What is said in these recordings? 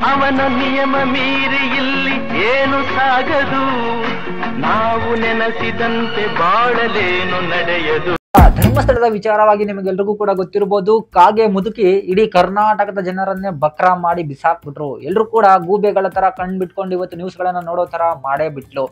ಅವನ ನಿಯಮ ಮೀರಿ ಇಲ್ಲಿ ಏನು ಸಾಗದು, ನಾವು ನೆನೆಸಿದಂತೆ ಬಾಳಲೇನು ನಡೆಯದು. ಧರ್ಮಸ್ಥಳದ ವಿಚಾರವಾಗಿ ನಿಮಗೆಲ್ರಿಗೂ ಕೂಡ ಗೊತ್ತಿರಬಹುದು. ಕಾಗೆ ಮುದುಕಿ ಇಡೀ ಕರ್ನಾಟಕದ ಜನರನ್ನೇ ಬಕ್ರಾ ಮಾಡಿ ಬಿಸಾಕ್ಬಿಟ್ರು. ಎಲ್ರು ಕೂಡ ಗೂಬೆಗಳ ತರ ಕಣ್ಬಿಟ್ಕೊಂಡು ಇವತ್ತು ನ್ಯೂಸ್ ಗಳನ್ನ ನೋಡೋ ತರ ಮಾಡೇ ಬಿಟ್ಲು.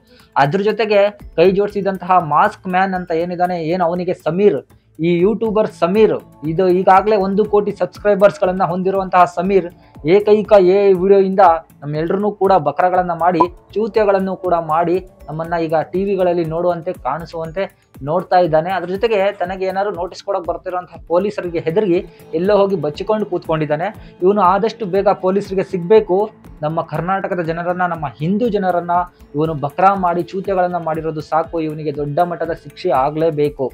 ಅದ್ರ ಜೊತೆಗೆ ಕೈ ಜೋಡಿಸಿದಂತಹ ಮಾಸ್ಕ್ ಮ್ಯಾನ್ ಅಂತ ಏನಿದಾನೆ, ಏನು ಅವನಿಗೆ ಸಮೀರ್, ಈ ಯೂಟ್ಯೂಬರ್ ಸಮೀರ್, ಇದು ಈಗಾಗಲೇ 1 ಕೋಟಿ ಸಬ್ಸ್ಕ್ರೈಬರ್ಸ್ ಗಳನ್ನ ಹೊಂದಿರುವಂತಹ ಸಮೀರ್ ಏಕೈಕ ವಿಡಿಯೋ ಇಂದ ನಮ್ಮೆಲ್ರನ್ನೂ ಕೂಡ ಬಕ್ರಗಳನ್ನ ಮಾಡಿ, ಚೂತ್ಯಗಳನ್ನು ಕೂಡ ಮಾಡಿ ನಮ್ಮನ್ನ ಈಗ ಟಿವಿಗಳಲ್ಲಿ ನೋಡುವಂತೆ ಕಾಣಿಸುವಂತೆ ನೋಡ್ತಾ ಇದ್ದಾನೆ. ಅದ್ರ ಜೊತೆಗೆ ತನಗೆ ಏನಾದ್ರು ನೋಟಿಸ್ ಕೊಡಕ್ ಬರ್ತಿರುವಂತಹ ಪೊಲೀಸರಿಗೆ ಹೆದರಿ ಎಲ್ಲೋ ಹೋಗಿ ಬಚ್ಚಿಕೊಂಡು ಕೂತ್ಕೊಂಡಿದ್ದಾನೆ. ಇವನು ಆದಷ್ಟು ಬೇಗ ಪೊಲೀಸರಿಗೆ ಸಿಗ್ಬೇಕು. ನಮ್ಮ ಕರ್ನಾಟಕದ ಜನರನ್ನ, ನಮ್ಮ ಹಿಂದೂ ಜನರನ್ನ ಇವನು ಬಕ್ರಾ ಮಾಡಿ ಚೂತ್ಯಗಳನ್ನ ಮಾಡಿರೋದು ಸಾಕು. ಇವನಿಗೆ ದೊಡ್ಡ ಮಟ್ಟದ ಶಿಕ್ಷೆ ಆಗ್ಲೇಬೇಕು.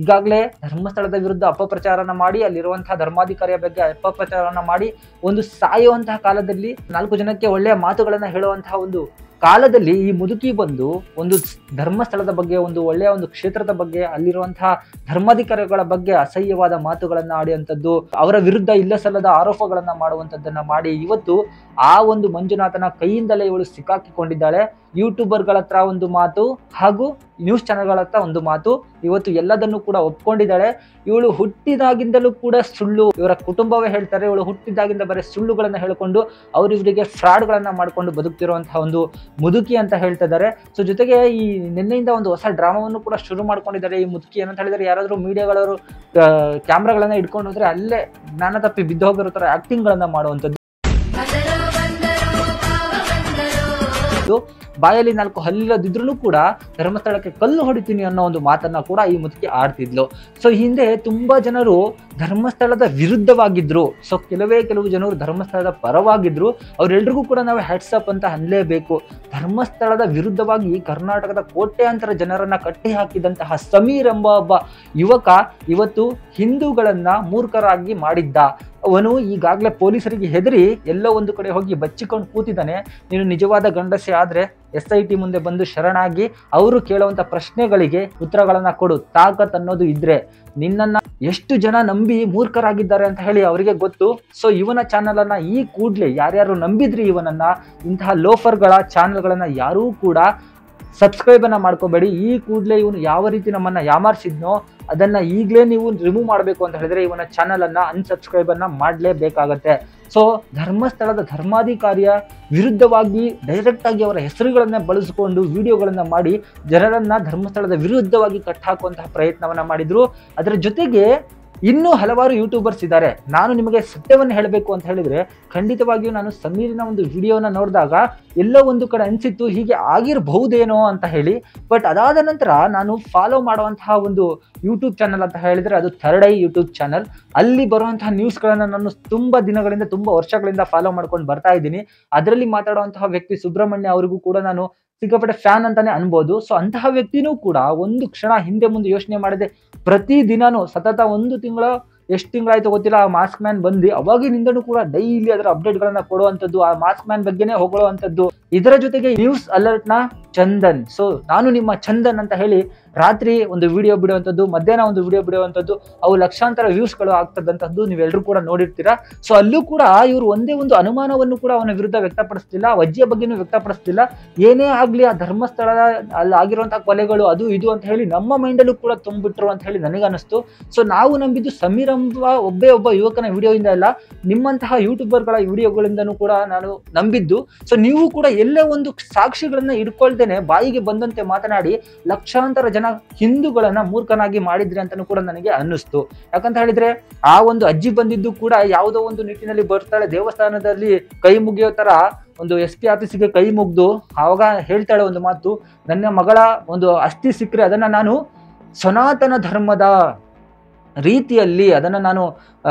ಈಗಾಗಲೇ ಧರ್ಮಸ್ಥಳದ ವಿರುದ್ಧ ಅಪಪ್ರಚಾರನ ಮಾಡಿ, ಅಲ್ಲಿರುವಂತಹ ಧರ್ಮಾಧಿಕಾರಿಯ ಬಗ್ಗೆ ಅಪಪ್ರಚಾರನ ಮಾಡಿ, ಒಂದು ಸಾಯುವಂತಹ ಕಾಲದಲ್ಲಿ 4 ಜನಕ್ಕೆ ಒಳ್ಳೆಯ ಮಾತುಗಳನ್ನ ಹೇಳುವಂತಹ ಒಂದು ಕಾಲದಲ್ಲಿ ಈ ಮುದುಕಿ ಬಂದು ಒಂದು ಧರ್ಮಸ್ಥಳದ ಬಗ್ಗೆ, ಒಂದು ಒಳ್ಳೆಯ ಒಂದು ಕ್ಷೇತ್ರದ ಬಗ್ಗೆ, ಅಲ್ಲಿರುವಂತಹ ಧರ್ಮಾಧಿಕಾರಿಗಳ ಬಗ್ಗೆ ಅಸಹ್ಯವಾದ ಮಾತುಗಳನ್ನ ಆಡುವಂಥದ್ದು, ಅವರ ವಿರುದ್ಧ ಇಲ್ಲ ಸಲ್ಲದ ಆರೋಪಗಳನ್ನ ಮಾಡುವಂಥದ್ದನ್ನ ಮಾಡಿ ಇವತ್ತು ಆ ಒಂದು ಮಂಜುನಾಥನ ಕೈಯಿಂದಲೇ ಇವಳು ಸಿಕ್ಕಾಕಿಕೊಂಡಿದ್ದಾಳೆ. ಯೂಟ್ಯೂಬರ್ಗಳ ಹತ್ರ ಒಂದು ಮಾತು ಹಾಗೂ ನ್ಯೂಸ್ ಚಾನೆಲ್ಗಳ ಹತ್ರ ಒಂದು ಮಾತು, ಇವತ್ತು ಎಲ್ಲದನ್ನು ಕೂಡ ಒಪ್ಕೊಂಡಿದ್ದಾಳೆ. ಇವಳು ಹುಟ್ಟಿದಾಗಿಂದಲೂ ಕೂಡ ಸುಳ್ಳು, ಇವರ ಕುಟುಂಬವೇ ಹೇಳ್ತಾರೆ ಇವಳು ಹುಟ್ಟಿದಾಗಿಂದ ಬರೀ ಸುಳ್ಳುಗಳನ್ನ ಹೇಳ್ಕೊಂಡು ಇವರಿಗೆ ಫ್ರಾಡ್ಗಳನ್ನ ಮಾಡ್ಕೊಂಡು ಬದುಕ್ತಿರುವಂತಹ ಒಂದು ಮುದುಕಿ ಅಂತ ಹೇಳ್ತಾ ಇದ್ದಾರೆ. ಸೊ ಜೊತೆಗೆ ಈ ನಿನ್ನೆಯಿಂದ ಒಂದು ಹೊಸ ಡ್ರಾಮಾವನ್ನು ಕೂಡ ಶುರು ಮಾಡ್ಕೊಂಡಿದ್ದಾರೆ ಈ ಮುದುಕಿ. ಏನಂತ ಹೇಳಿದ್ರೆ, ಯಾರಾದ್ರೂ ಮೀಡಿಯಾಗಳವರು ಕ್ಯಾಮ್ರಾಗಳನ್ನ ಇಟ್ಕೊಂಡು ಹೋದ್ರೆ ಅಲ್ಲೇ ಜ್ಞಾನ ತಪ್ಪಿ ಬಿದ್ದು ಹೋಗಿರೋ ತರ ಆಕ್ಟಿಂಗ್ ಗಳನ್ನ ಮಾಡುವಂಥದ್ದು, ಬಾಯಲ್ಲಿ 4 ಹಲ್ಲಿಲ್ಲದಿದ್ರು ಕೂಡ ಧರ್ಮಸ್ಥಳಕ್ಕೆ ಕಲ್ಲು ಹೊಡಿತೀನಿ ಅನ್ನೋ ಒಂದು ಮಾತನ್ನ ಕೂಡ ಈ ಮುದುಕಿ ಆಡ್ತಿದ್ಲು. ಸೊ ಹಿಂದೆ ತುಂಬಾ ಜನರು ಧರ್ಮಸ್ಥಳದ ವಿರುದ್ಧವಾಗಿದ್ರು, ಸೊ ಕೆಲವು ಜನರು ಧರ್ಮಸ್ಥಳದ ಪರವಾಗಿದ್ರು. ಅವ್ರೆಲ್ರಿಗೂ ಕೂಡ ನಾವು ಹ್ಯಾಟ್ಸಪ್ ಅಂತ ಅನ್ಲೇಬೇಕು. ಧರ್ಮಸ್ಥಳದ ವಿರುದ್ಧವಾಗಿ ಕರ್ನಾಟಕದ ಕೋಟ್ಯಾಂತರ ಜನರನ್ನ ಕಟ್ಟಿ ಹಾಕಿದಂತಹ ಸಮೀರ್ ಎಂಬ ಒಬ್ಬ ಯುವಕ ಇವತ್ತು ಹಿಂದೂಗಳನ್ನ ಮೂರ್ಖರಾಗಿ ಮಾಡಿದ್ದ. ಅವನು ಈಗಾಗಲೇ ಪೊಲೀಸರಿಗೆ ಹೆದರಿ ಎಲ್ಲೋ ಒಂದು ಕಡೆ ಹೋಗಿ ಬಚ್ಚಿಕೊಂಡು ಕೂತಿದ್ದಾನೆ. ನೀನು ನಿಜವಾದ ಗಂಡಸೆ ಆದ್ರೆ SIT ಮುಂದೆ ಬಂದು ಶರಣಾಗಿ ಅವರು ಕೇಳುವಂತ ಪ್ರಶ್ನೆಗಳಿಗೆ ಉತ್ತರಗಳನ್ನ ಕೊಡು. ತಾಕತ್ ಅನ್ನೋದು ಇದ್ರೆ ನಿನ್ನನ್ನ ಎಷ್ಟು ಜನ ನಂಬಿ ಮೂರ್ಖರಾಗಿದ್ದಾರೆ ಅಂತ ಹೇಳಿ ಅವರಿಗೆ ಗೊತ್ತು. ಸೊ ಇವನ ಚಾನಲ್ ಅನ್ನ ಈ ಕೂಡ್ಲೆ ಯಾರ್ಯಾರು ನಂಬಿದ್ರಿ ಇವನನ್ನ, ಇಂತಹ ಲೋಫರ್ಗಳ ಚಾನಲ್ಗಳನ್ನ ಯಾರೂ ಕೂಡ ಸಬ್ಸ್ಕ್ರೈಬ್ ಅನ್ನ ಮಾಡ್ಕೋಬೇಡಿ. ಈ ಕೂಡಲೇ ಇವನು ಯಾವ ರೀತಿ ನಮ್ಮನ್ನ ಯಾಮಾರಿಸಿದ್ನೋ ಅದನ್ನ ಈಗಲೇ ನೀವು ರಿಮೂವ್ ಮಾಡಬೇಕು ಅಂತ ಹೇಳಿದ್ರೆ ಇವನ ಚಾನಲ್ ಅನ್ನ ಅನ್ಸಬ್ಸ್ಕ್ರೈಬ್ ಅನ್ನ ಮಾಡಲೇಬೇಕಾಗತ್ತೆ. ಸೊ ಧರ್ಮಸ್ಥಳದ ಧರ್ಮಾಧಿಕಾರಿಯ ವಿರುದ್ಧವಾಗಿ ಡೈರೆಕ್ಟ್ ಆಗಿ ಅವರ ಹೆಸರುಗಳನ್ನ ಬಳಸಿಕೊಂಡು ವಿಡಿಯೋಗಳನ್ನ ಮಾಡಿ ಜನರನ್ನ ಧರ್ಮಸ್ಥಳದ ವಿರುದ್ಧವಾಗಿ ಕಟ್ಟಾಕುವಂತಹ ಪ್ರಯತ್ನವನ್ನ ಮಾಡಿದ್ರು. ಅದರ ಜೊತೆಗೆ ಇನ್ನೂ ಹಲವಾರು ಯೂಟ್ಯೂಬರ್ಸ್ ಇದ್ದಾರೆ. ನಾನು ನಿಮಗೆ ಸತ್ಯವನ್ನು ಹೇಳಬೇಕು ಅಂತ ಹೇಳಿದ್ರೆ, ಖಂಡಿತವಾಗಿಯೂ ನಾನು ಸಮೀರಿನ ಒಂದು ವಿಡಿಯೋನ ನೋಡಿದಾಗ ಎಲ್ಲೋ ಒಂದು ಕಡೆ ಅನಿಸಿತ್ತು ಹೀಗೆ ಆಗಿರಬಹುದೇನೋ ಅಂತ ಹೇಳಿ. ಬಟ್ ಅದಾದ ನಂತರ ನಾನು ಫಾಲೋ ಮಾಡುವಂತಹ ಒಂದು ಯೂಟ್ಯೂಬ್ ಚಾನಲ್ ಅಂತ ಹೇಳಿದ್ರೆ ಅದು ಥರ್ಡ್ ಐ ಯೂಟ್ಯೂಬ್ ಚಾನಲ್. ಅಲ್ಲಿ ಬರುವಂತಹ ನ್ಯೂಸ್ಗಳನ್ನ ನಾನು ತುಂಬಾ ದಿನಗಳಿಂದ, ತುಂಬಾ ವರ್ಷಗಳಿಂದ ಫಾಲೋ ಮಾಡ್ಕೊಂಡು ಬರ್ತಾ ಇದ್ದೀನಿ. ಅದರಲ್ಲಿ ಮಾತಾಡುವಂತಹ ವ್ಯಕ್ತಿ ಸುಬ್ರಹ್ಮಣ್ಯ ಅವರಿಗೂ ಕೂಡ ನಾನು ಸಿಕ್ಕಾಪಟ್ಟೆ ಫ್ಯಾನ್ ಅಂತಾನೆ ಅನ್ಬೋದು. ಸೊ ಅಂತಹ ವ್ಯಕ್ತಿನೂ ಕೂಡ ಒಂದು ಕ್ಷಣ ಹಿಂದೆ ಮುಂದೆ ಯೋಚನೆ ಮಾಡದೆ ಪ್ರತಿ ದಿನಾನು ಸತತ 1 ತಿಂಗಳು, ಎಷ್ಟು ತಿಂಗಳಾಯ್ತು ಗೊತ್ತಿಲ್ಲ, ಆ ಮಾಸ್ಕ್ ಮ್ಯಾನ್ ಬಂದು ಅವಾಗಿನಿಂದನೂ ಕೂಡ ಡೈಲಿ ಅದರ ಅಪ್ಡೇಟ್ಗಳನ್ನ ಕೊಡುವಂಥದ್ದು, ಆ ಮಾಸ್ಕ್ ಮ್ಯಾನ್ ಬಗ್ಗೆನೇ ಹೊಗಳುವಂಥದ್ದು. ಇದರ ಜೊತೆಗೆ ನ್ಯೂಸ್ ಅಲರ್ಟ್ ನ ಚಂದನ್, ಸೊ ನಾನು ನಿಮ್ಮ ಚಂದನ್ ಅಂತ ಹೇಳಿ ರಾತ್ರಿ ಒಂದು ವಿಡಿಯೋ ಬಿಡುವಂಥದ್ದು, ಮಧ್ಯಾಹ್ನ ಒಂದು ವಿಡಿಯೋ ಬಿಡುವಂಥದ್ದು, ಅವು ಲಕ್ಷಾಂತರ ವ್ಯೂಸ್ಗಳು ಆಗ್ತದಂತದ್ದು ನೀವೆಲ್ಲರೂ ಕೂಡ ನೋಡಿರ್ತೀರಾ. ಸೊ ಅಲ್ಲೂ ಕೂಡ ಇವರು ಒಂದೇ ಒಂದು ಅನುಮಾನವನ್ನು ಕೂಡ ಅವನ ವಿರುದ್ಧ ವ್ಯಕ್ತಪಡಿಸ್ತಿಲ್ಲ, ವಜ್ಜೆಯ ಬಗ್ಗೆನೂ ವ್ಯಕ್ತಪಡಿಸ್ತಿಲ್ಲ. ಏನೇ ಆಗ್ಲಿ ಆ ಧರ್ಮಸ್ಥಳದ ಅಲ್ಲಿ ಆಗಿರುವಂತಹ ಕೊಲೆಗಳು ಅದು ಇದು ಅಂತ ಹೇಳಿ ನಮ್ಮ ಮೈಂಡಲ್ಲೂ ಕೂಡ ತುಂಬಿಟ್ರು ಅಂತ ಹೇಳಿ ನನಗನ್ನಿಸ್ತು. ಸೊ ನಾವು ನಂಬಿದ್ದು ಸಮೀರ್ ಎಂಬ ಒಬ್ಬ ಯುವಕನ ವಿಡಿಯೋಯಿಂದ ಇಲ್ಲ, ನಿಮ್ಮಂತಹ ಯೂಟ್ಯೂಬರ್ಗಳ ವಿಡಿಯೋಗಳಿಂದನೂ ಕೂಡ ನಾನು ನಂಬಿದ್ದು. ಸೊ ನೀವು ಕೂಡ ಎಲ್ಲೇ ಒಂದು ಸಾಕ್ಷಿಗಳನ್ನ ಇಟ್ಕೊಳ್ತೇನೆ ಬಾಯಿಗೆ ಬಂದಂತೆ ಮಾತನಾಡಿ ಲಕ್ಷಾಂತರ ಜನ ಹಿಂದೂಗಳನ್ನ ಮೂರ್ಖನಾಗಿ ಮಾಡಿದ್ರಿ ಅಂತಾನೂ ಕೂಡ ನನಗೆ ಅನ್ನಿಸ್ತು. ಯಾಕಂತ ಹೇಳಿದ್ರೆ ಆ ಒಂದು ಅಜ್ಜಿ ಬಂದಿದ್ದು ಕೂಡ ಯಾವುದೋ ಒಂದು ನಿಟ್ಟಿನಲ್ಲಿ ಬರ್ತಾಳೆ, ದೇವಸ್ಥಾನದಲ್ಲಿ ಕೈ ಮುಗಿಯೋ ತರ ಒಂದು SP ಆಫೀಸಿಗೆ ಕೈ ಮುಗ್ದು ಆವಾಗ ಹೇಳ್ತಾಳೆ ಒಂದು ಮಾತು, ನನ್ನ ಮಗಳ ಒಂದು ಅಸ್ಥಿ ಸಿಕ್ಕರೆ ಅದನ್ನ ನಾನು ಸನಾತನ ಧರ್ಮದ ರೀತಿಯಲ್ಲಿ ಅದನ್ನ ನಾನು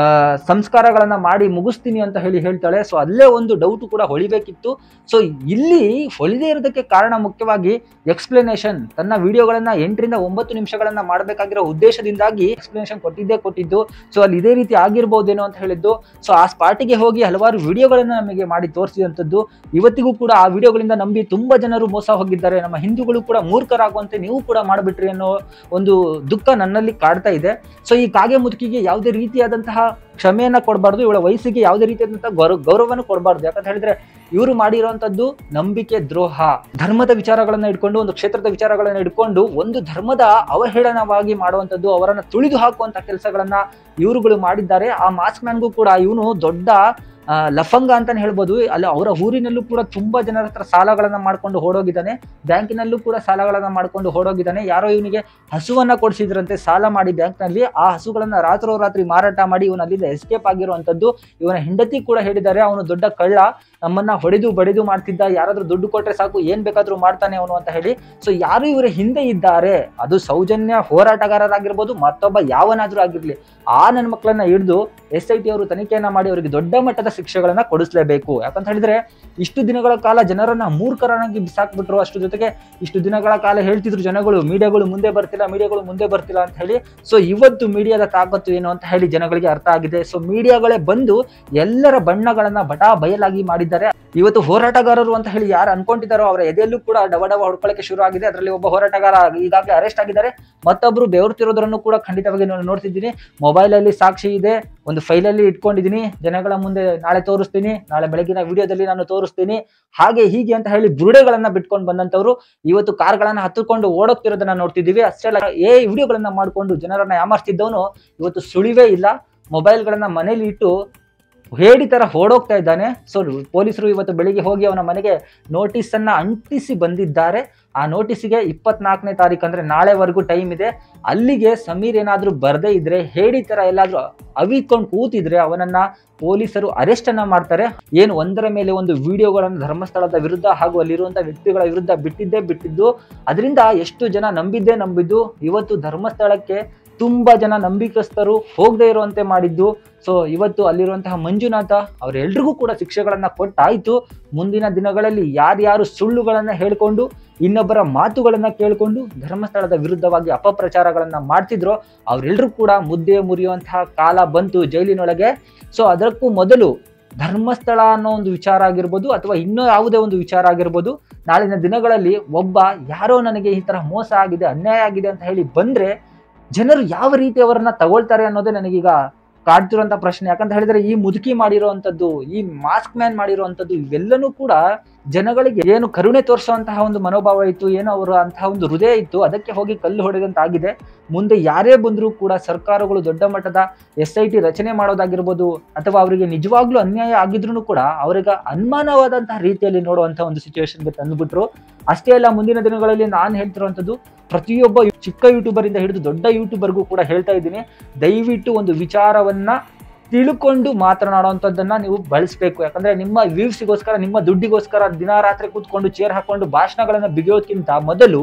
ಸಂಸ್ಕಾರಗಳನ್ನ ಮಾಡಿ ಮುಗಿಸ್ತೀನಿ ಅಂತ ಹೇಳಿ ಹೇಳ್ತಾಳೆ. ಸೊ ಅಲ್ಲೇ ಒಂದು ಡೌಟ್ ಕೂಡ ಹೊಳಿಬೇಕಿತ್ತು. ಸೊ ಇಲ್ಲಿ ಹೊಳಿದೇ ಇರೋದಕ್ಕೆ ಕಾರಣ ಮುಖ್ಯವಾಗಿ ಎಕ್ಸ್ಪ್ಲನೇಷನ್. ತನ್ನ ವಿಡಿಯೋಗಳನ್ನ 8 ರಿಂದ 9 ನಿಮಿಷಗಳನ್ನ ಮಾಡಬೇಕಾಗಿರೋ ಉದ್ದೇಶದಿಂದಾಗಿ ಎಕ್ಸ್ಪ್ಲನೇಷನ್ ಕೊಟ್ಟಿದ್ದು. ಸೊ ಅಲ್ಲಿ ಇದೇ ರೀತಿ ಆಗಿರ್ಬೋದೇನೋ ಅಂತ ಹೇಳಿದ್ದು. ಸೊ ಆ ಸ್ಪಾಟಿಗೆ ಹೋಗಿ ಹಲವಾರು ವಿಡಿಯೋಗಳನ್ನ ನಮಗೆ ಮಾಡಿ ತೋರಿಸಿದಂಥದ್ದು. ಇವತ್ತಿಗೂ ಕೂಡ ಆ ವಿಡಿಯೋಗಳಿಂದ ನಂಬಿ ತುಂಬಾ ಜನರು ಮೋಸ ಹೋಗಿದ್ದಾರೆ. ನಮ್ಮ ಹಿಂದೂಗಳು ಕೂಡ ಮೂರ್ಖರಾಗುವಂತೆ ನೀವು ಕೂಡ ಮಾಡಿಬಿಟ್ರಿ ಅನ್ನೋ ಒಂದು ದುಃಖ ನನ್ನಲ್ಲಿ ಕಾಡ್ತಾ ಇದೆ. ಸೊ ಈ ಕಾಗೆ ಮುದುಕಿಗೆ ಯಾವುದೇ ರೀತಿಯಾದಂತಹ ಕ್ಷಮೆಯನ್ನ ಕೊಡಬಾರ್ದು, ಇವಳ ವಯಸ್ಸಿಗೆ ಯಾವುದೇ ರೀತಿಯಾದಂತಹ ಗೌರವವನ್ನು ಕೊಡಬಾರ್ದು. ಯಾಕಂತ ಹೇಳಿದ್ರೆ ಇವರು ಮಾಡಿರುವಂತದ್ದು ನಂಬಿಕೆ ದ್ರೋಹ, ಧರ್ಮದ ವಿಚಾರಗಳನ್ನ ಇಟ್ಕೊಂಡು, ಒಂದು ಕ್ಷೇತ್ರದ ವಿಚಾರಗಳನ್ನ ಇಟ್ಕೊಂಡು ಒಂದು ಧರ್ಮದ ಅವಹೇಳನವಾಗಿ ಮಾಡುವಂತದ್ದು, ಅವರನ್ನ ತುಳಿದು ಹಾಕುವಂತ ಕೆಲಸಗಳನ್ನ ಇವರುಗಳು ಮಾಡಿದ್ದಾರೆ. ಆ ಮಾಸ್ಕ್ ಮ್ಯಾನ್ಗೂ ಕೂಡ ಇವನು ದೊಡ್ಡ ಲಫಂಗ ಅಂತಾನೆ ಹೇಳ್ಬೋದು. ಅಲ್ಲಿ ಅವರ ಊರಿನಲ್ಲೂ ಕೂಡ ತುಂಬಾ ಜನರ ಹತ್ರ ಸಾಲಗಳನ್ನ ಮಾಡ್ಕೊಂಡು ಓಡೋಗಿದ್ದಾನೆ, ಬ್ಯಾಂಕಿನಲ್ಲೂ ಕೂಡ ಸಾಲಗಳನ್ನ ಮಾಡ್ಕೊಂಡು ಓಡೋಗಿದ್ದಾನೆ. ಯಾರೋ ಇವನಿಗೆ ಹಸುವನ್ನ ಕೊಡಿಸಿದ್ರಂತೆ ಸಾಲ ಮಾಡಿ ಬ್ಯಾಂಕ್ನಲ್ಲಿ, ಆ ಹಸುಗಳನ್ನ ರಾತ್ರೋರಾತ್ರಿ ಮಾರಾಟ ಮಾಡಿ ಇವನು ಅಲ್ಲಿಂದ ಎಸ್ಕೇಪ್ ಆಗಿರುವಂತದ್ದು. ಇವನ ಹೆಂಡತಿ ಕೂಡ ಹೇಳಿದ್ದಾರೆ, ಅವನು ದೊಡ್ಡ ಕಳ್ಳ, ನಮ್ಮನ್ನ ಹೊಡೆದು ಬಡಿದು ಮಾಡ್ತಿದ್ದ, ಯಾರಾದ್ರೂ ದುಡ್ಡು ಕೊಟ್ರೆ ಸಾಕು ಏನ್ ಬೇಕಾದ್ರೂ ಮಾಡ್ತಾನೆ ಅವನು ಅಂತ ಹೇಳಿ. ಸೊ ಯಾರು ಇವರ ಹಿಂದೆ ಇದ್ದಾರೆ, ಅದು ಸೌಜನ್ಯ ಹೋರಾಟಗಾರರಾಗಿರ್ಬೋದು, ಮತ್ತೊಬ್ಬ ಯಾವನಾದ್ರೂ ಆಗಿರ್ಲಿ, ಆ ನನ್ನ ಮಕ್ಕಳನ್ನ ಹಿಡಿದು SIT ಅವರು ತನಿಖೆಯನ್ನ ಮಾಡಿ ಅವರಿಗೆ ದೊಡ್ಡ ಮಟ್ಟದ ಶಿಕ್ಷೆಗಳನ್ನ ಕೊಡಿಸ್ಲೇಬೇಕು. ಯಾಕಂತ ಹೇಳಿದ್ರೆ ಇಷ್ಟು ದಿನಗಳ ಕಾಲ ಜನರನ್ನ ಮೂರ್ಖರನ್ನಾಗಿ ಬಿಸಾಕ್ಬಿಟ್ರು. ಅಷ್ಟು ಜೊತೆಗೆ ಇಷ್ಟು ದಿನಗಳ ಕಾಲ ಹೇಳ್ತಿದ್ರು ಜನಗಳು, ಮೀಡಿಯಾಗಳು ಮುಂದೆ ಬರ್ತಿಲ್ಲ ಅಂತ ಹೇಳಿ. ಸೊ ಇವತ್ತು ಮೀಡಿಯಾದ ತಾಕತ್ತು ಏನು ಅಂತ ಹೇಳಿ ಜನಗಳಿಗೆ ಅರ್ಥ ಆಗಿದೆ. ಸೊ ಮೀಡಿಯಾಗಳೇ ಬಂದು ಎಲ್ಲರ ಬಣ್ಣಗಳನ್ನ ಬಟಾ ಬಯಲಾಗಿ ಮಾಡಿದ್ದಾರೆ. ಇವತ್ತು ಹೋರಾಟಗಾರರು ಅಂತ ಹೇಳಿ ಯಾರು ಅನ್ಕೊಂಡಿದ್ದಾರೋ ಅವರ ಎದೆಯಲ್ಲೂ ಕೂಡ ಡವ ಹೊಡ್ಕೊಳ್ಳಕ್ಕೆ ಶುರು ಆಗಿದೆ. ಅದರಲ್ಲಿ ಒಬ್ಬ ಹೋರಾಟಗಾರ ಈಗಾಗಲೇ ಅರೆಸ್ಟ್ ಆಗಿದ್ದಾರೆ, ಮತ್ತೊಬ್ರು ಬೆವರ್ತಿರೋದ್ರನ್ನು ಕೂಡ ಖಂಡಿತವಾಗಿ ನೋಡ್ತಿದ್ದೀನಿ. ಮೊಬೈಲ್ ಅಲ್ಲಿ ಸಾಕ್ಷಿ ಇದೆ, ಒಂದು ಫೈಲಲ್ಲಿ ಇಟ್ಕೊಂಡಿದ್ದೀನಿ, ಜನಗಳ ಮುಂದೆ ನಾಳೆ ತೋರಿಸ್ತೀನಿ, ನಾಳೆ ಬೆಳಗಿನ ವಿಡಿಯೋದಲ್ಲಿ ನಾನು ತೋರಿಸ್ತೀನಿ, ಹಾಗೆ ಹೀಗೆ ಅಂತ ಹೇಳಿ ಬುರುಡೆಗಳನ್ನ ಬಿಟ್ಕೊಂಡು ಬಂದಂತವ್ರು ಇವತ್ತು ಕಾರ್ಗಳನ್ನ ಹತ್ತುಕೊಂಡು ಓಡೋಗ್ತಿರೋದನ್ನ ನೋಡ್ತಿದ್ದೀವಿ. ಅಷ್ಟೇ ಅಲ್ಲ, ವಿಡಿಯೋಗಳನ್ನ ಮಾಡ್ಕೊಂಡು ಜನರನ್ನ ಯಾಮಾರಿಸ್ತಿದ್ದವನು ಇವತ್ತು ಸುಳಿವೇ ಇಲ್ಲ, ಮೊಬೈಲ್ಗಳನ್ನ ಮನೇಲಿ ಇಟ್ಟು ಹೇಡಿ ತರ ಓಡೋಗ್ತಾ ಇದ್ದಾನೆ. ಸೊ ಪೊಲೀಸರು ಇವತ್ತು ಬೆಳಿಗ್ಗೆ ಹೋಗಿ ಅವನ ಮನೆಗೆ ನೋಟಿಸ್ ಅನ್ನ ಅಂಟಿಸಿ ಬಂದಿದ್ದಾರೆ. ಆ ನೋಟಿಸಿಗೆ 24ನೇ ತಾರೀಕು ಅಂದ್ರೆ ನಾಳೆವರೆಗೂ ಟೈಮ್ ಇದೆ. ಅಲ್ಲಿಗೆ ಸಮೀರ್ ಏನಾದ್ರೂ ಬರ್ದೇ ಇದ್ರೆ, ಹೇಡಿ ತರ ಎಲ್ಲಾದ್ರೂ ಅವಿಕೊಂಡು ಕೂತಿದ್ರೆ ಅವನನ್ನ ಪೊಲೀಸರು ಅರೆಸ್ಟ್ ಅನ್ನ ಮಾಡ್ತಾರೆ. ಏನು ಒಂದರ ಮೇಲೆ ಒಂದು ವಿಡಿಯೋಗಳನ್ನು ಧರ್ಮಸ್ಥಳದ ವಿರುದ್ಧ ಹಾಗೂ ಅಲ್ಲಿರುವಂತಹ ವ್ಯಕ್ತಿಗಳ ವಿರುದ್ಧ ಬಿಟ್ಟಿದ್ದು, ಅದರಿಂದ ಎಷ್ಟು ಜನ ನಂಬಿದ್ದು ಇವತ್ತು ಧರ್ಮಸ್ಥಳಕ್ಕೆ ತುಂಬಾ ಜನ ನಂಬಿಕಸ್ಥರು ಹೋಗದೆ ಇರುವಂತೆ ಮಾಡಿದ್ದು. ಸೊ ಇವತ್ತು ಅಲ್ಲಿರುವಂತಹ ಮಂಜುನಾಥ ಅವರೆಲ್ರಿಗೂ ಕೂಡ ಶಿಕ್ಷೆಗಳನ್ನ ಕೊಟ್ಟಾಯ್ತು. ಮುಂದಿನ ದಿನಗಳಲ್ಲಿ ಯಾರ್ಯಾರು ಸುಳ್ಳುಗಳನ್ನ ಹೇಳ್ಕೊಂಡು, ಇನ್ನೊಬ್ಬರ ಮಾತುಗಳನ್ನ ಕೇಳ್ಕೊಂಡು ಧರ್ಮಸ್ಥಳದ ವಿರುದ್ಧವಾಗಿ ಅಪಪ್ರಚಾರಗಳನ್ನ ಮಾಡ್ತಿದ್ರು, ಅವರೆಲ್ಲರೂ ಕೂಡ ಮುದ್ದೆ ಮುರಿಯುವಂತಹ ಕಾಲ ಬಂತು ಜೈಲಿನೊಳಗೆ. ಸೊ ಅದಕ್ಕೂ ಮೊದಲು ಧರ್ಮಸ್ಥಳ ಅನ್ನೋ ಒಂದು ವಿಚಾರ ಆಗಿರ್ಬೋದು, ಅಥವಾ ಇನ್ನೂ ಯಾವುದೇ ಒಂದು ವಿಚಾರ ಆಗಿರ್ಬೋದು, ನಾಳಿನ ದಿನಗಳಲ್ಲಿ ಒಬ್ಬ ಯಾರೋ ನನಗೆ ಈ ತರ ಮೋಸ ಆಗಿದೆ, ಅನ್ಯಾಯ ಆಗಿದೆ ಅಂತ ಹೇಳಿ ಬಂದ್ರೆ ಜನರು ಯಾವ ರೀತಿ ಅವರನ್ನ ತಗೊಳ್ತಾರೆ ಅನ್ನೋದೇ ನನಗೀಗ ಕಾಡ್ತಿರುವಂತ ಪ್ರಶ್ನೆ. ಯಾಕಂತ ಹೇಳಿದ್ರೆ ಈ ಮುದುಕಿ ಮಾಡಿರುವಂತದ್ದು, ಈ ಮಾಸ್ಕ್ ಮ್ಯಾನ್ ಮಾಡಿರುವಂತದ್ದು, ಇವೆಲ್ಲನೂ ಕೂಡ ಜನಗಳಿಗೆ ಏನು ಕರುಣೆ ತೋರಿಸುವಂತಹ ಒಂದು ಮನೋಭಾವ ಇತ್ತು, ಏನೋ ಅವರ ಅಂತಹ ಒಂದು ಹೃದಯ ಇತ್ತು, ಅದಕ್ಕೆ ಹೋಗಿ ಕಲ್ಲು ಹೊಡೆದಂತಾಗಿದೆ. ಮುಂದೆ ಯಾರೇ ಬಂದರೂ ಕೂಡ ಸರ್ಕಾರಗಳು ದೊಡ್ಡ ಮಟ್ಟದ SIT ರಚನೆ ಮಾಡೋದಾಗಿರ್ಬೋದು, ಅಥವಾ ಅವರಿಗೆ ನಿಜವಾಗ್ಲೂ ಅನ್ಯಾಯ ಆಗಿದ್ರು ಕೂಡ ಅವರಿಗೆ ಅನುಮಾನವಾದಂತಹ ರೀತಿಯಲ್ಲಿ ನೋಡುವಂತಹ ಒಂದು ಸಿಚುವೇಶನ್ಗೆ ತಂದುಬಿಟ್ರು. ಅಷ್ಟೇ ಅಲ್ಲ, ಮುಂದಿನ ದಿನಗಳಲ್ಲಿ ನಾನು ಹೇಳ್ತಿರುವಂತದ್ದು ಪ್ರತಿಯೊಬ್ಬ ಚಿಕ್ಕ ಯೂಟ್ಯೂಬರ್ ಇಂದ ಹಿಡಿದು ದೊಡ್ಡ ಯೂಟ್ಯೂಬರ್ಗೂ ಕೂಡ ಹೇಳ್ತಾ ಇದ್ದೀನಿ, ದಯವಿಟ್ಟು ಒಂದು ವಿಚಾರವನ್ನ ತಿಳ್ಕೊಂಡು ಮಾತನಾಡುವಂಥದ್ದನ್ನ ನೀವು ಬಳಸಬೇಕು. ಯಾಕಂದ್ರೆ ನಿಮ್ಮ ವ್ಯೂವ್ಸ್ಗೋಸ್ಕರ, ನಿಮ್ಮ ದುಡ್ಡಿಗೋಸ್ಕರ ದಿನ ರಾತ್ರಿ ಕೂತ್ಕೊಂಡು ಚೇರ್ ಹಾಕೊಂಡು ಭಾಷಣಗಳನ್ನ ಬಿಗಿಯೋದಕ್ಕಿಂತ ಮೊದಲು,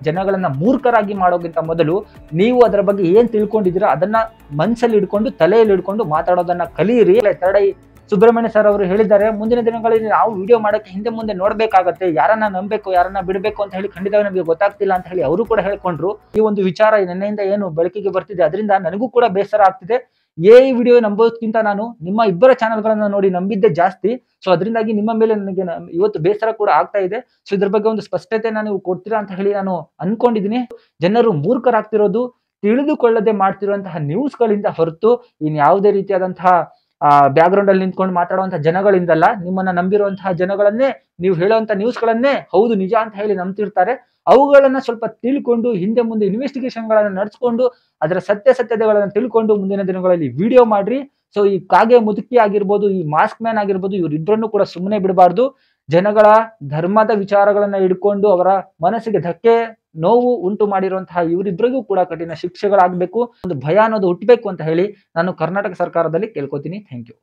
ಜನಗಳನ್ನ ಮೂರ್ಖರಾಗಿ ಮಾಡೋಕ್ಕಿಂತ ಮೊದಲು ನೀವು ಅದರ ಬಗ್ಗೆ ಏನ್ ತಿಳ್ಕೊಂಡಿದ್ದೀರಾ ಅದನ್ನ ಮನಸ್ಸಲ್ಲಿ ಇಟ್ಕೊಂಡು, ತಲೆಯಲ್ಲಿ ಇಟ್ಕೊಂಡು ಮಾತಾಡೋದನ್ನ ಕಲಿಯಿರಿ. ತರಡೈ ಸುಬ್ರಹ್ಮಣ್ಯ ಸರ್ ಅವರು ಹೇಳಿದ್ದಾರೆ, ಮುಂದಿನ ದಿನಗಳಲ್ಲಿ ನಾವು ವಿಡಿಯೋ ಮಾಡೋಕ್ಕೆ ಹಿಂದೆ ಮುಂದೆ ನೋಡ್ಬೇಕಾಗತ್ತೆ, ಯಾರನ್ನ ನಂಬಬೇಕು ಯಾರನ್ನ ಬಿಡಬೇಕು ಅಂತ ಹೇಳಿ ಖಂಡಿತವಾಗಿ ನಮಗೆ ಗೊತ್ತಾಗ್ತಿಲ್ಲ ಅಂತ ಹೇಳಿ ಅವರು ಕೂಡ ಹೇಳ್ಕೊಂಡ್ರು. ಈ ಒಂದು ವಿಚಾರ ನಿನ್ನೆಯಿಂದ ಏನು ಬೆಳಕಿಗೆ ಬರ್ತಿದೆ ಅದರಿಂದ ನನಗೂ ಕೂಡ ಬೇಸರ ಆಗ್ತಿದೆ. ಈ ವಿಡಿಯೋ ನಂಬೋದಕ್ಕಿಂತ ನಾನು ನಿಮ್ಮ ಇಬ್ಬರ ಚಾನೆಲ್ಗಳನ್ನ ನೋಡಿ ನಂಬಿದ್ದೆ ಜಾಸ್ತಿ. ಸೊ ಅದರಿಂದಾಗಿ ನಿಮ್ಮ ಮೇಲೆ ನನಗೆ ಇವತ್ತು ಬೇಸರ ಕೂಡ ಆಗ್ತಾ ಇದೆ. ಸೊ ಇದ್ರ ಬಗ್ಗೆ ಒಂದು ಸ್ಪಷ್ಟತೆನ ನೀವು ಕೊಡ್ತೀರಾ ಅಂತ ಹೇಳಿ ನಾನು ಅನ್ಕೊಂಡಿದ್ದೀನಿ. ಜನರು ಮೂರ್ಖರಾಗ್ತಿರೋದು ತಿಳಿದುಕೊಳ್ಳದೆ ಮಾಡ್ತಿರುವಂತಹ ನ್ಯೂಸ್ಗಳಿಂದ ಹೊರತು ಇನ್ಯಾವುದೇ ರೀತಿಯಾದಂತಹ ಬ್ಯಾಕ್ ಗ್ರೌಂಡ್ ಅಲ್ಲಿ ನಿಂತ್ಕೊಂಡು ಮಾತಾಡುವಂತಹ ಜನಗಳಿಂದಲ್ಲ. ನಿಮ್ಮನ್ನ ನಂಬಿರುವಂತಹ ಜನಗಳನ್ನೇ ನೀವು ಹೇಳುವಂತ ನ್ಯೂಸ್ಗಳನ್ನೇ ಹೌದು ನಿಜ ಅಂತ ಹೇಳಿ ನಂಬ್ತಿರ್ತಾರೆ. ಅವುಗಳನ್ನ ಸ್ವಲ್ಪ ತಿಳ್ಕೊಂಡು ಹಿಂದೆ ಮುಂದೆ ಇನ್ವೆಸ್ಟಿಗೇಷನ್ ಗಳನ್ನ ನಡೆಸ್ಕೊಂಡು ಅದರ ಸತ್ಯತೆಗಳನ್ನ ತಿಳ್ಕೊಂಡು ಮುಂದಿನ ದಿನಗಳಲ್ಲಿ ವಿಡಿಯೋ ಮಾಡ್ರಿ. ಸೊ ಈ ಕಾಗೆ ಮುದುಕಿ ಆಗಿರ್ಬೋದು, ಈ ಮಾಸ್ಕ್ ಮ್ಯಾನ್ ಆಗಿರ್ಬೋದು, ಇವರಿಬ್ಬರನ್ನು ಕೂಡ ಸುಮ್ಮನೆ ಬಿಡಬಾರ್ದು. ಜನಗಳ ಧರ್ಮದ ವಿಚಾರಗಳನ್ನ ಹಿಡ್ಕೊಂಡು ಅವರ ಮನಸ್ಸಿಗೆ ಧಕ್ಕೆ ನೋವು ಉಂಟು ಮಾಡಿರುವಂತಹ ಇವರಿಬ್ಬರಿಗೂ ಕೂಡ ಕಠಿಣ ಶಿಕ್ಷೆಗಳಾಗಬೇಕು, ಒಂದು ಭಯ ಅನ್ನೋದು ಹುಟ್ಟಬೇಕು ಅಂತ ಹೇಳಿ ನಾನು ಕರ್ನಾಟಕ ಸರ್ಕಾರದಲ್ಲಿ ಕೇಳ್ಕೊತೀನಿ. Thank you.